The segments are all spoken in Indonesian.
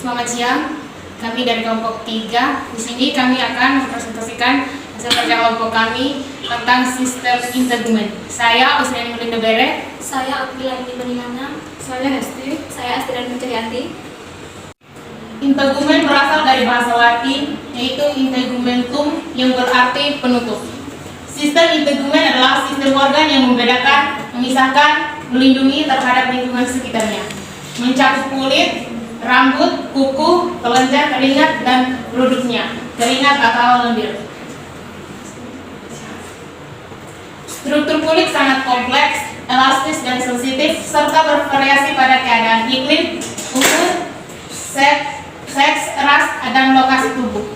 Selamat siang, kami dari kelompok 3. Di sini kami akan mempresentasikan hasil kerja kelompok kami tentang sistem integumen. Saya Osriani Melinda Bere. Saya Abdillah Indi Benilana. Saya Hesti. Saya Astiran Mencahyanti. Integumen berasal dari bahasa Latin, yaitu integumentum yang berarti penutup. Sistem integumen adalah sistem organ yang membedakan, memisahkan, melindungi terhadap lingkungan sekitarnya, mencakup kulit, rambut, kuku, kelenjar, keringat, dan produknya, keringat atau lendir. Struktur kulit sangat kompleks, elastis, dan sensitif, serta bervariasi pada keadaan iklim, umur, seks, ras, dan lokasi tubuh.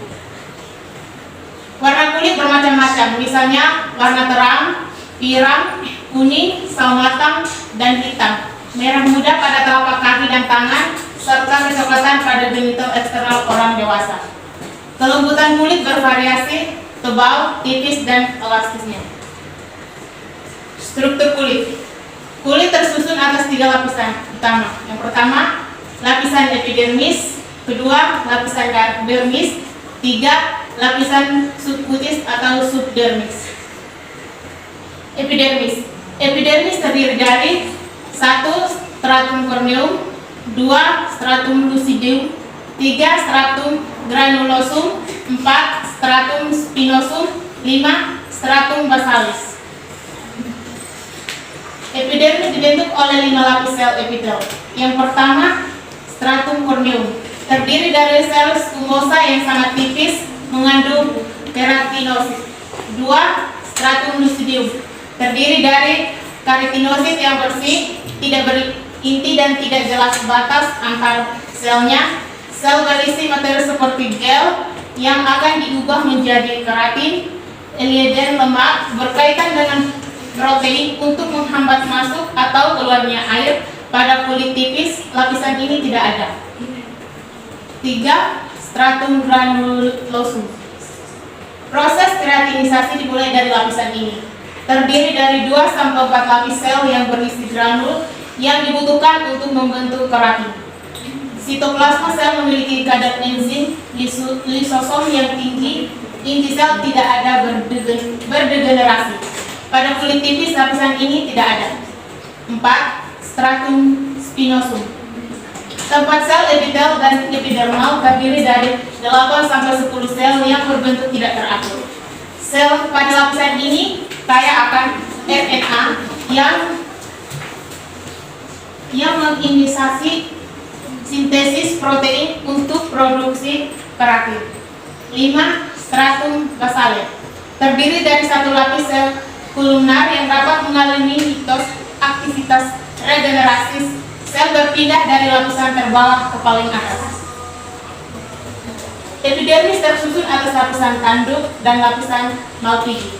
Warna kulit bermacam-macam, misalnya warna terang, pirang, kuning, sawo matang, dan hitam, merah muda pada telapak kaki dan tangan, serta kecoklatan pada genital eksternal orang dewasa. Kelembutan kulit bervariasi, tebal, tipis, dan elastisnya. Struktur kulit. Kulit tersusun atas 3 lapisan utama. Yang pertama, lapisan epidermis, kedua, lapisan dermis, 3, lapisan subkutis atau subdermis. Epidermis. Epidermis terdiri dari 1. Stratum corneum, 2. Stratum lucidum, 3. Stratum granulosum, 4. Stratum spinosum, 5. Stratum basalis. Epidermis dibentuk oleh 5 lapis sel epitel. Yang pertama, stratum corneum, terdiri dari sel squamosa yang sangat tipis, mengandung keratinosit. 2. Stratum lucidum, terdiri dari keratinosit yang bersih, tidak berinti dan tidak jelas batas antar selnya. Sel berisi materi seperti gel yang akan diubah menjadi keratin, eliogen lemak berkaitan dengan protein untuk menghambat masuk atau keluarnya air. Pada kulit tipis, lapisan ini tidak ada. 3. Stratum granulosum. Proses keratinisasi dimulai dari lapisan ini. Terdiri dari 2 sampai 4 lapis sel yang berisi granul yang dibutuhkan untuk membentuk keratin. Sitoplasma sel memiliki kadar enzim lisosom yang tinggi. Inti sel tidak ada berdegenerasi. Pada kulit tipis, lapisan ini tidak ada. 4. Stratum spinosum. Tempat sel epitel dan epidermal terdiri dari 8 sampai 10 sel yang berbentuk tidak teratur. Sel pada lapisan ini kaya akan RNA yang menginisiasi sintesis protein untuk produksi keratin. 5. Stratum basale, terdiri dari 1 lapis sel kolumnar yang dapat mengalami aktivitas regenerasi. Sel berpindah dari lapisan terbawah ke paling atas. Epidermis tersusun atas lapisan tanduk dan lapisan Malpighi.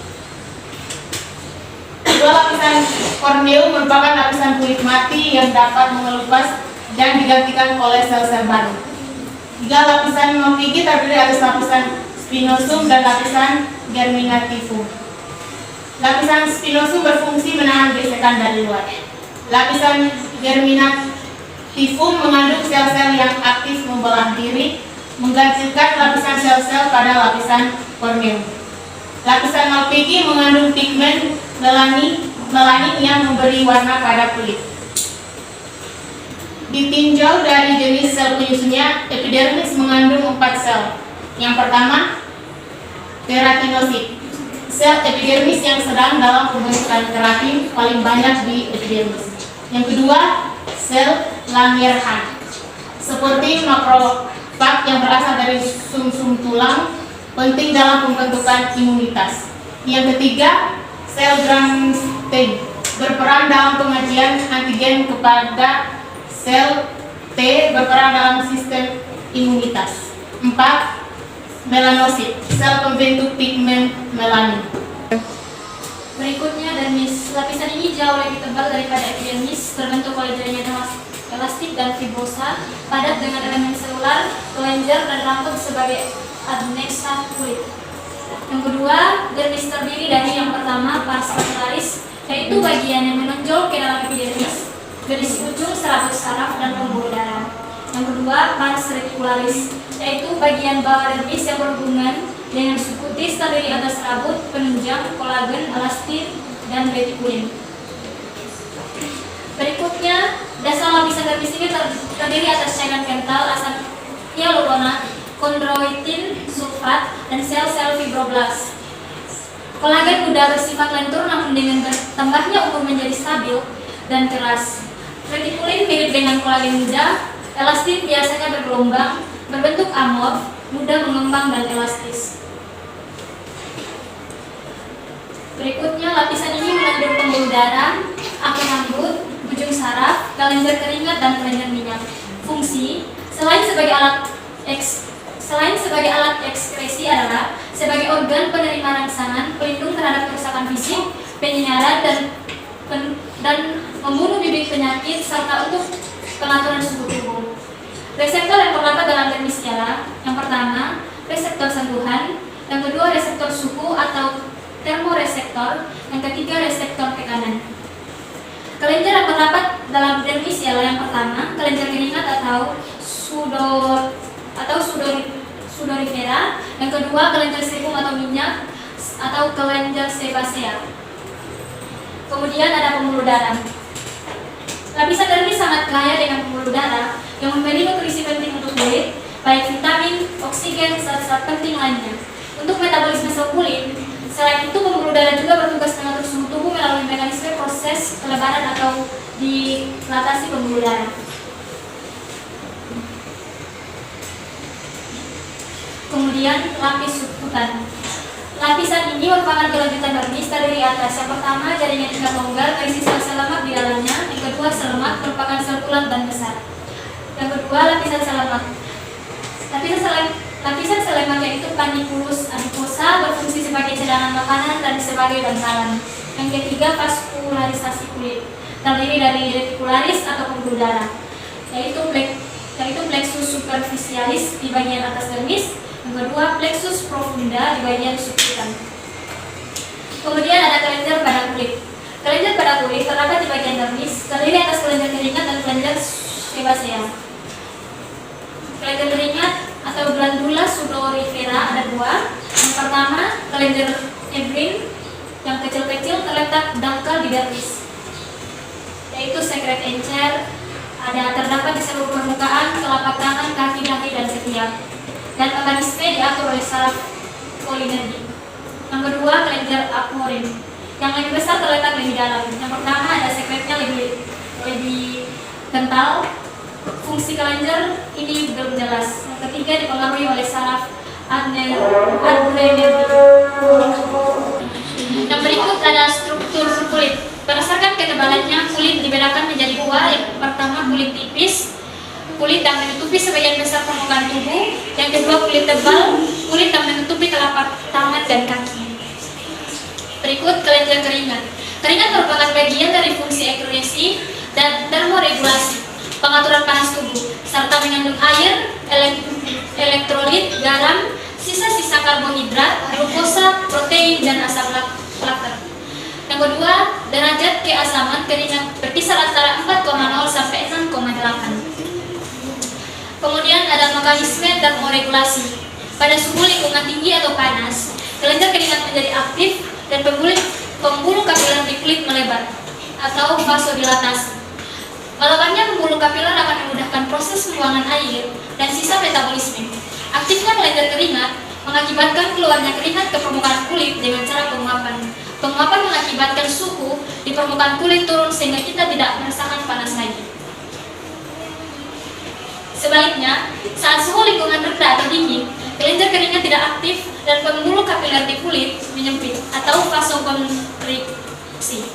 2 lapisan korneum merupakan lapisan kulit mati yang dapat mengelupas dan digantikan oleh sel-sel baru. 3 lapisan Malpighi terdiri atas lapisan spinosum dan lapisan germinativum. Lapisan spinosum berfungsi menahan gesekan dari luar. Lapisan germinativum mengandung sel-sel yang aktif membelah diri, menggantikan lapisan sel-sel pada lapisan korneum. Lapisan Malpighi mengandung pigmen melanin yang memberi warna pada kulit. Ditinjau dari jenis sel penyusunnya, epidermis mengandung 4 sel. Yang pertama, keratinosit. Sel epidermis yang sedang dalam pembentukan keratin paling banyak di epidermis. Yang kedua, sel Langerhans, seperti makrofag yang berasal dari sumsum tulang, penting dalam pembentukan imunitas. Yang ketiga, sel Gram-Stein, berperan dalam pengajian antigen kepada sel T, berperan dalam sistem imunitas. 4. Melanosit, sel pembentuk pigmen melanin. Berikutnya dermis. Lapisan ini jauh lebih tebal daripada epidermis, terbentuk oleh jaringan elastik dan fibrosa, padat dengan elemen selular, kelenjar, dan rambut sebagai adnexa kulit. Yang kedua, dermis terdiri dari yang pertama, pars capillaris, yaitu bagian yang menonjol ke dalam epidermis, garis ujung serabut saraf dan pembuluh darah. Yang kedua, pars reticularis, yaitu bagian bawah dermis yang berhubungan dengan subkutis terdiri atas rambut, penunjang, kolagen, elastin, dan retikulin. Berikutnya, dasar lapisan dermis ini terdiri atas cairan kental, asam hyaluronat, kondroitin, sulfat, dan sel-sel fibroblast. Kolagen mudah bersifat lentur namun dengan bertambahnya umur menjadi stabil dan keras. Retikulin mirip dengan kolagen muda, elastin biasanya bergelombang, berbentuk amorf, mudah mengembang dan elastis. Berikutnya, lapisan ini mengandung pembuluh darah, akar rambut, ujung saraf, kelenjar keringat, dan kelenjar minyak. Fungsi, selain sebagai alat ekskresi adalah sebagai organ penerima rangsangan, pelindung terhadap kerusakan fisik, penyinaran, dan membunuh bibit penyakit, serta untuk pengaturan suhu tubuh. Reseptor yang terdapat dalam dermis ialah: yang pertama, reseptor sentuhan; yang kedua, reseptor suhu atau termoreseptor; yang ketiga, reseptor tekanan. Kelenjar yang terdapat dalam dermis ialah: yang pertama, kelenjar keringat atau sudorifera; yang kedua, kelenjar sebum atau minyak atau kelenjar sebasea. Kemudian ada pembuluh darah. Lapisan dermis sangat kaya dengan pembuluh darah yang memberi nutrisi penting untuk kulit, baik vitamin, oksigen, zat-zat penting lainnya. Untuk metabolisme sel kulit, selain itu pembuluh darah juga bertugas mengatur suhu tubuh melalui mekanisme proses pelebaran atau dilatasi pembuluh darah. Kemudian lapis subkutan. Lapisan ini merupakan kelanjutan dermis terdiri atas: yang pertama, jaringan ikat longgar berisi sel-sel lemak di dalamnya; yang kedua, sel lemak merupakan sel tulang dan besar; yang kedua, lapisan sel lemak. Lapisan sel lemak yaitu panniculus adiposa berfungsi sebagai cadangan makanan dan sebagai bantalan. Yang ketiga, vaskularisasi kulit terdiri dari reticularis atau pembuluh darah, yaitu plexus superficialis di bagian atas dermis. Yang kedua, plexus profunda di bagian subkutan. Kemudian ada kelenjar pada kulit. Kelenjar pada kulit terdapat di bagian dermis, terdiri atas kelenjar keringat dan kelenjar sebasea. Kelenjar keringat atau glandula sudorifera ada dua. Yang pertama, kelenjar Ebrin yang kecil-kecil terletak dangkal di dermis, yaitu sekret encer, terdapat di seluruh permukaan telapak tangan, kaki, dahi, dan ketiak. Dan mekanisme diatur oleh saraf kolinergi. Yang kedua, kelenjar aporin yang lebih besar terletak lebih dalam. Yang pertama, ada sekretnya lebih kental. Fungsi kelenjar ini belum jelas. Yang ketiga, dipengaruhi oleh saraf adrenergi. Yang berikut ada struktur kulit. Berdasarkan ketebalannya, kulit dibedakan menjadi dua. Yang pertama, kulit tipis, kulit yang menutupi sebagian besar permukaan tubuh. Yang kedua, kulit tebal, kulit yang menutupi telapak tangan dan kaki. Berikut kelenjar keringat. Keringat merupakan bagian dari fungsi ekskresi dan termoregulasi, pengaturan panas tubuh, serta mengandung air, elektrolit, garam, sisa-sisa karbohidrat, glukosa, protein, dan asam laktat. Yang kedua, derajat keasaman keringat berkisar antara 4,0 sampai 6,8. Kemudian ada mekanisme termoregulasi. Pada suhu lingkungan tinggi atau panas, kelenjar keringat menjadi aktif dan pembuluh kapiler di kulit melebar atau vasodilatasi. Melebarnya pembuluh kapiler akan memudahkan proses pembuangan air dan sisa metabolisme. Aktifnya kelenjar keringat mengakibatkan keluarnya keringat ke permukaan kulit dengan cara penguapan. Penguapan mengakibatkan suhu di permukaan kulit turun sehingga kita tidak merasakan panas lagi. Sebaliknya, saat suhu lingkungan rendah atau dingin, kelenjar keringat tidak aktif dan pembuluh kapiler di kulit menyempit atau vasokonstriksi.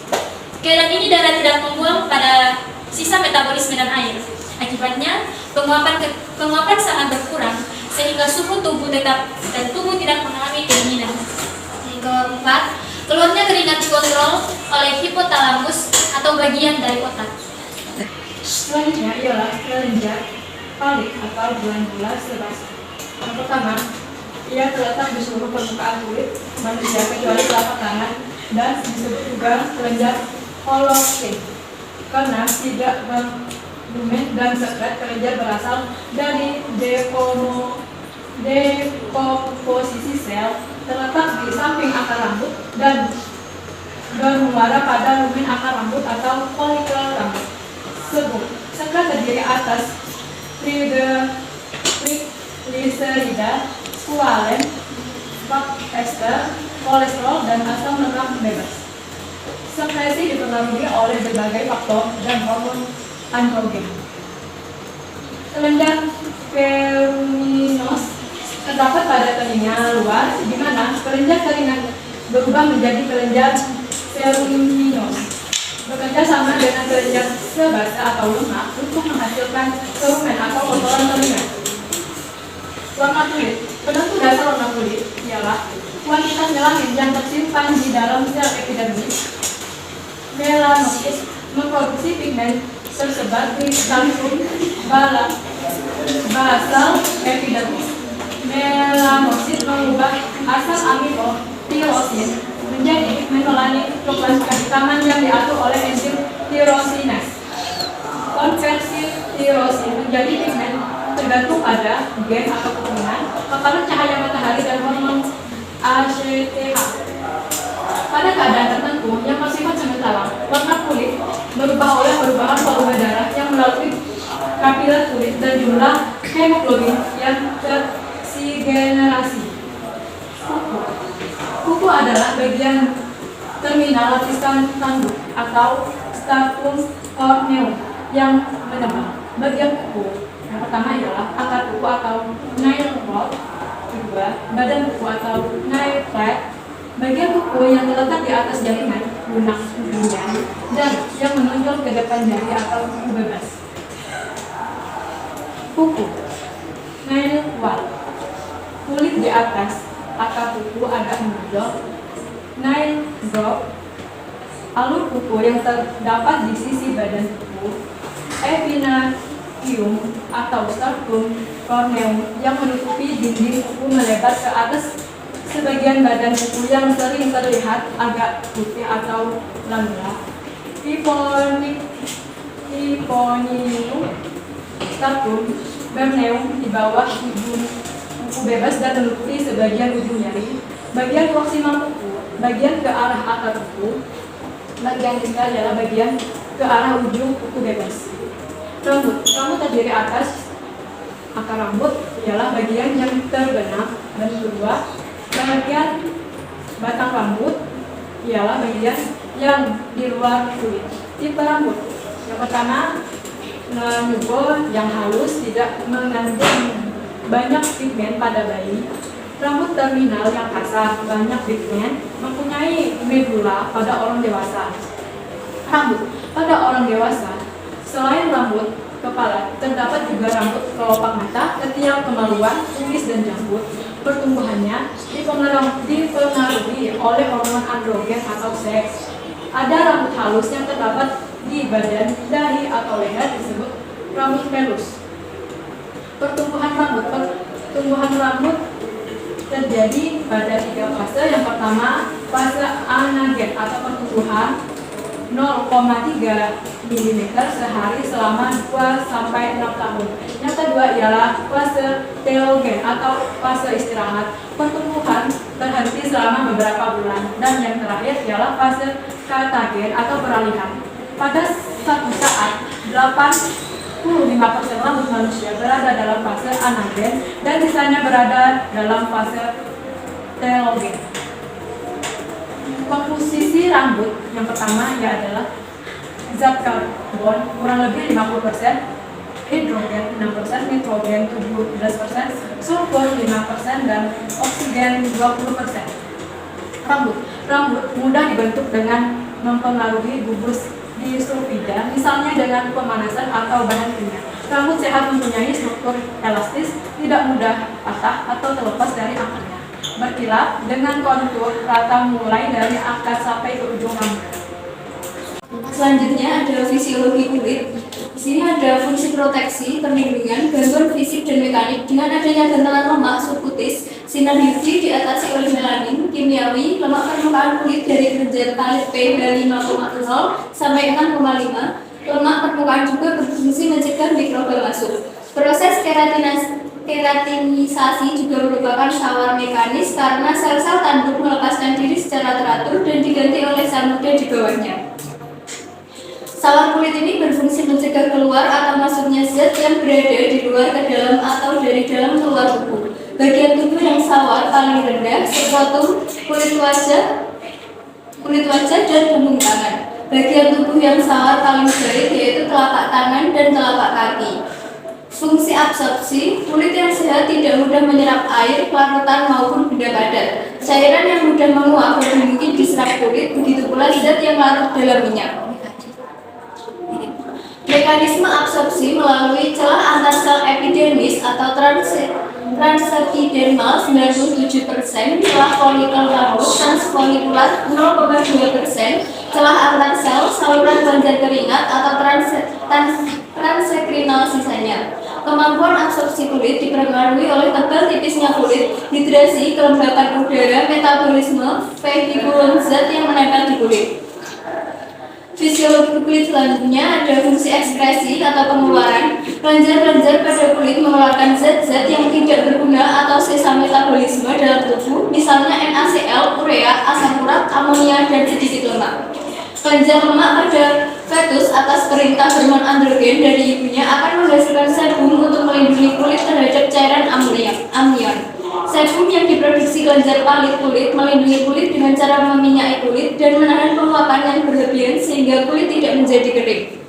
Keadaan ini darah tidak membuang pada sisa metabolisme dan air. Akibatnya, penguapan sangat berkurang sehingga suhu tubuh tetap dan tubuh tidak mengalami kedinginan. Yang keempat, keluarnya keringat dikontrol oleh hipotalamus atau bagian dari otak. Selanjutnya ialah kelenjar palik atau glandula sebasea. Yang pertama, ia terletak di seluruh permukaan kulit manusia kecuali telapak tangan dan disebut juga kelenjar holokin karena tidak lumen, dan sekret kelenjar berasal dari dekomposisi sel, terletak di samping akar rambut dan bermuara pada lumen akar rambut atau folikel rambut. Sebut. Sekret terdiri atas triglycerida, squalene, fat ester, kolesterol, dan asam lemak bebas. Sekresi dipengaruhi oleh berbagai faktor dan hormon androgen. Kelenjar peruminos terdapat pada telinga luar, di mana kelenjar telinga berubah menjadi kelenjar peruminos. Bekerja sama dengan kelenjar sebasa atau lemak untuk menghasilkan kerumen atau kotoran telinga. Warna kulit. Penentu dasar warna kulit ialah kuantitas melanin yang tersimpan di dalam sel epidermis. Melanosit memproduksi pigmen tersebar di jantung basal epidermis. Melanosit mengubah asam amino tirosin menjadi pigmen melanin coklat kehitaman yang diatur oleh enzim tirosinase. Konversi tirosin menjadi pigmen tergantung pada gen atau keturunan, paparan cahaya matahari, dan hormon ACTH. Pada keadaan tertentu yang bersifat sementara, warna kulit berubah oleh perubahan volume darah yang melalui kapiler kulit dan jumlah hemoglobin yang tersigenerasi. Kuku adalah bagian terminal lapisan tanduk atau stratum corneum yang menebal. Bagian kuku yang pertama ialah akar kuku atau nail rod, kedua badan kuku atau nail plate, bagian kuku yang terletak di atas jaringan lunak ujungnya, dan yang menonjol ke depan jari atau kuku bebas. Kuku nail wall, kulit di atas akar kuku agak menonjol. Nail drop, alur kuku yang terdapat di sisi badan kuku. Epinatium atau stratum corneum yang menutupi dinding kuku melebar ke atas sebagian badan kuku yang sering terlihat agak putih atau lamia. Hiponium stratum berneum di bawah ujung kuku bebas dan menutupi sebagian ujung jari. Bagian proksimal kuku, bagian ke arah akar kuku. Bagian distal adalah bagian ke arah ujung kuku bebas. Rambut terdiri atas akar rambut ialah bagian yang terbenam, dan kedua bagian batang rambut ialah bagian yang di luar kulit. Tipe rambut yang pertama, nubul yang halus, tidak mengandung banyak pigmen pada bayi. Rambut terminal yang kasar, banyak pigmen, mempunyai medula pada orang dewasa. Rambut pada orang dewasa, selain rambut kepala, terdapat juga rambut kelopak mata, ketiak, kemaluan, kumis, dan janggut. Pertumbuhannya dipengaruhi oleh hormon androgen atau seks. Ada rambut halus yang terdapat di badan, dahi, atau leher disebut rambut pelus. Pertumbuhan rambut terjadi pada 3 fase. Yang pertama, fase anagen atau pertumbuhan 0,3 mm sehari selama 2-6 tahun. Yang kedua ialah fase telogen atau fase istirahat. Pertumbuhan terhenti selama beberapa bulan. Dan yang terakhir ialah fase katagen atau peralihan. Pada satu saat, 85% rambut manusia berada dalam fase anagen dan sisanya berada dalam fase telogen. Komposisi rambut yang pertama adalah zat karbon kurang lebih 50%, hidrogen 6%, nitrogen 17%, sulfur 5%, dan oksigen 20%. Rambut mudah dibentuk dengan mempengaruhi gugus di sulfida, misalnya dengan pemanasan atau bahan kimia. Rambut sehat mempunyai struktur elastis, tidak mudah patah atau terlepas dari akarnya. Berkilap dengan kontur rata mulai dari akar sampai ke ujung rambut. Selanjutnya adalah fisiologi kulit. Di sini ada fungsi proteksi, perlindungan, gangguan fisik dan mekanik. Dengan adanya gantalan lemak subkutis, sinar UV diatasi oleh melanin kimiawi. Lemak permukaan kulit dari derajat P dari 5,0 sampai 6,5 Lemak permukaan juga berfungsi mencegah mikroba masuk. Proses keratinisasi juga merupakan shawar mekanis karena sel-sel tanduk melepaskan diri secara teratur dan diganti oleh sel muda di bawahnya. Shawar kulit ini berfungsi mencegah keluar atau masuknya zat yang berada di luar ke dalam atau dari dalam keluar tubuh. Bagian tubuh yang shawar paling rendah, sekrotum, kulit wajah dan punggung tangan. Bagian tubuh yang shawar paling baik yaitu telapak tangan dan telapak kaki. Fungsi absorpsi, kulit yang sehat tidak mudah menyerap air, larutan maupun benda padat. Cairan yang mudah menguap lebih mungkin diserap kulit, begitu pula zat yang larut dalam minyak. Mekanisme absorpsi melalui celah antar sel epidermis atau transepidermal 97%, celah folikel rambut transfolikular 0,2%, celah antar sel saluran kelenjar keringat atau transekrinal sisanya. Kemampuan absorpsi kulit dipengaruhi oleh tebal tipisnya kulit, hidrasi, kelembapan udara, metabolisme, vehikulum zat yang menempel di kulit. Fisiologi kulit selanjutnya ada fungsi ekskresi atau pengeluaran. Kelenjar-kelenjar pada kulit mengeluarkan zat-zat yang tidak berguna atau sisa metabolisme dalam tubuh, misalnya NaCl, urea, asam urat, amonia, dan sedikit lemak. Kelenjar lemak pada fetus atas perintah hormon androgen dari ibunya akan menghasilkan sebum untuk melindungi kulit terhadap cairan amion. Sebum yang diproduksi kelenjar palit kulit melindungi kulit dengan cara meminyaki kulit dan menahan penguapan yang berlebihan sehingga kulit tidak menjadi kering.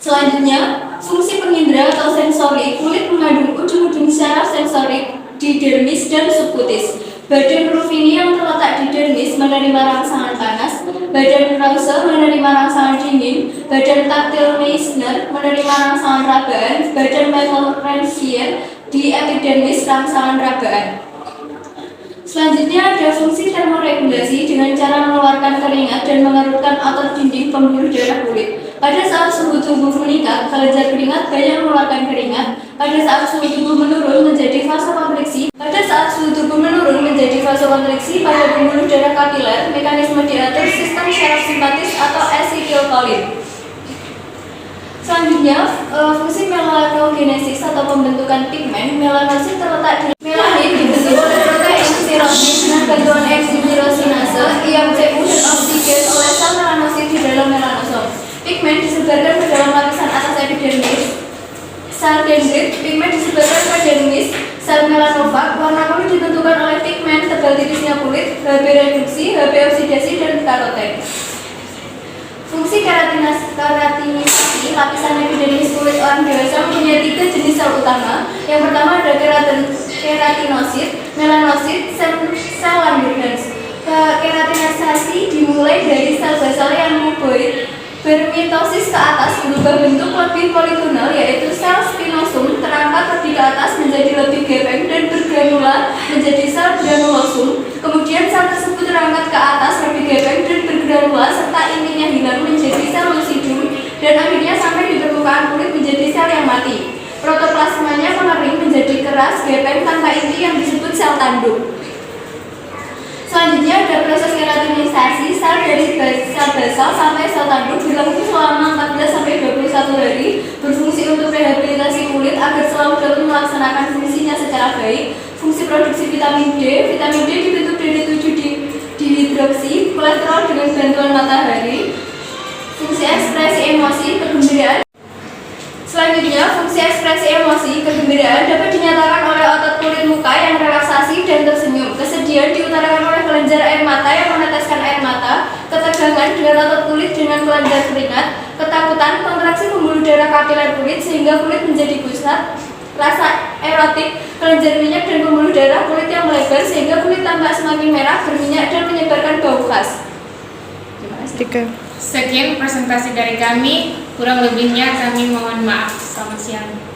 Selanjutnya, fungsi pengindera atau sensori. Kulit mengandung ujung-ujung syaraf sensorik di dermis dan subkutis. Badan rufini yang terletak di dermis menerima rangsangan panas, badan Krause menerima rangsangan dingin, badan taktil Meissner menerima rangsangan rabaan, badan Michael-Renfier di epidermis rangsangan rabaan. Selanjutnya ada fungsi termoregulasi dengan cara mengeluarkan keringat dan mengerutkan otot dinding pembuluh darah kulit. Pada saat suhu tubuh meningkat, kelenjar keringat banyak mengeluarkan keringat. Pada saat suhu tubuh menurun menjadi vasokonstriksi. Pada pembuluh darah kapiler, mekanisme diatur sistem syaraf simpatis atau asetilkolin. Selanjutnya, fungsi melanogenesis atau pembentukan pigmen. Melanosit terletak di melanin dibentuk oleh protein tirosin dengan bantuan enzim tirosinase, IMCU dan oksigen oleh sel melanosit di dalam melanosom. Pigmen disebarkan ke dalam lapisan atas epidermis. Sel dendrit, pigmen disebarkan ke dermis. Sel melanofag, warna kulit ditentukan oleh pigmen, tebal tipisnya kulit, Hb reduksi, Hb oksidasi, dan karoten. Fungsi keratinisasi lapisan epidermis kulit orang dewasa mempunyai 3 jenis sel utama. Yang pertama ada keratinosit, melanosit, sel Langerhans. Keratinisasi dimulai dari sel basal yang mukoid, bermitosis ke atas berubah bentuk lebih poligonal, yaitu sel spinosum terangkat lebih ke atas menjadi lebih gepeng dan bergranula menjadi sel granulosum. Kemudian sel tersebut terangkat ke atas lebih gepeng dan bergranula serta intinya hilang menjadi sel lucidum dan akhirnya sampai di permukaan kulit menjadi sel yang mati. Protoplasmanya mengering menjadi keras gepeng tanpa inti yang disebut sel tanduk. Selanjutnya ada proses keratinisasi sel dari sel basal sampai sel tanduk berlangsung selama 14-21 hari, berfungsi untuk rehabilitasi kulit agar selalu dapat melaksanakan fungsinya secara baik. Fungsi produksi vitamin D dibentuk dari 7 dihidroksi kolesterol dengan bantuan matahari. Fungsi ekspresi emosi kegembiraan. Selanjutnya, fungsi ekspresi emosi kegembiraan dapat dinyatakan oleh otot kulit muka yang relaksasi dan tersenyum. Kesedihan diutarakan oleh kelenjar air mata yang meneteskan air mata. Ketegangan dengan otot kulit dengan kelenjar keringat. Ketakutan, kontraksi pembuluh darah kapiler kulit sehingga kulit menjadi pusat. Rasa erotik, kelenjar minyak dan pembuluh darah kulit yang melebar sehingga kulit tampak semakin merah, berminyak dan menyebarkan bau khas. Sekian presentasi dari kami, kurang lebihnya kami mohon maaf. Selamat siang.